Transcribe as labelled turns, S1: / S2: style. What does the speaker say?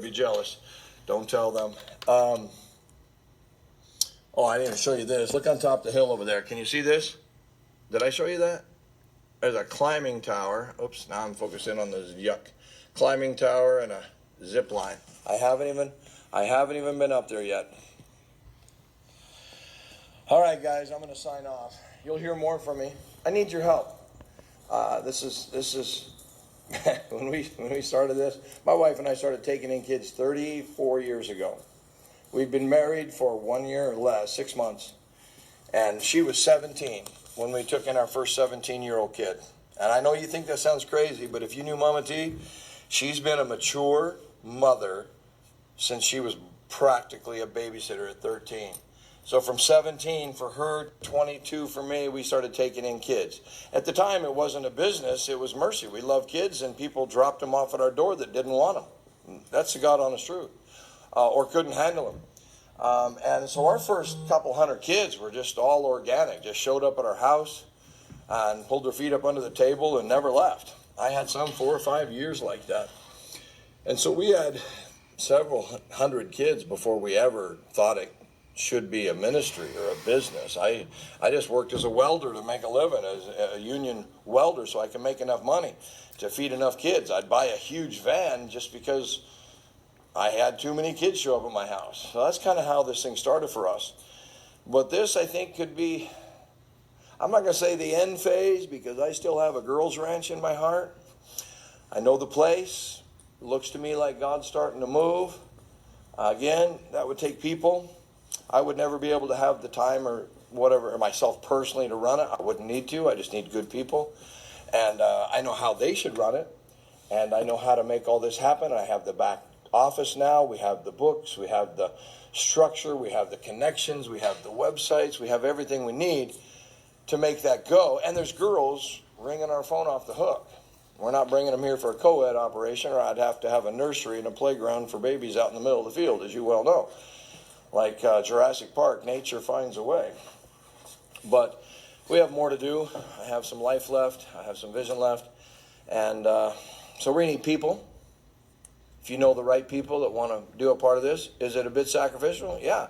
S1: be jealous. Don't tell them. Oh, I didn't even show you this. Look on top of the hill over there. Can you see this? Did I show you that? There's a climbing tower. Oops, now I'm focusing on the yuck. Climbing tower and a zip line. I haven't even been up there yet. All right, guys, I'm going to sign off. You'll hear more from me. I need your help. This is when we started this. My wife and I started taking in kids 34 years ago. We've been married for 1 year or less, 6 months, and she was 17 when we took in our first 17-year-old kid. And I know you think that sounds crazy, but if you knew Mama T, she's been a mature mother since she was practically a babysitter at 13. So from 17 for her, 22 for me, we started taking in kids. At the time, it wasn't a business, it was mercy. We loved kids, and people dropped them off at our door that didn't want them. That's the God honest truth. Or couldn't handle them. And so our first couple hundred kids were just all organic, just showed up at our house and pulled their feet up under the table and never left. I had some 4 or 5 years like that. And so we had several hundred kids before we ever thought it should be a ministry or a business. I just worked as a welder to make a living, as a union welder, so I could make enough money to feed enough kids. I'd buy a huge van just because I had too many kids show up at my house. So that's kind of how this thing started for us. But this, I think, could be, I'm not going to say the end phase, because I still have a girls' ranch in my heart. I know the place. It looks to me like God's starting to move. Again, that would take people. I would never be able to have the time or whatever, or myself personally, to run it. I wouldn't need to. I just need good people. And I know how they should run it. And I know how to make all this happen. I have the back office now. We have the books. We have the structure. We have the connections. We have the websites. We have everything we need to make that go. And there's girls ringing our phone off the hook. We're not bringing them here for a co-ed operation, or I'd have to have a nursery and a playground for babies out in the middle of the field, as you well know. Like Jurassic Park, nature finds a way. But we have more to do. I have some life left. I have some vision left. And so we need people. If you know the right people that want to do a part of this, is it a bit sacrificial? Yeah.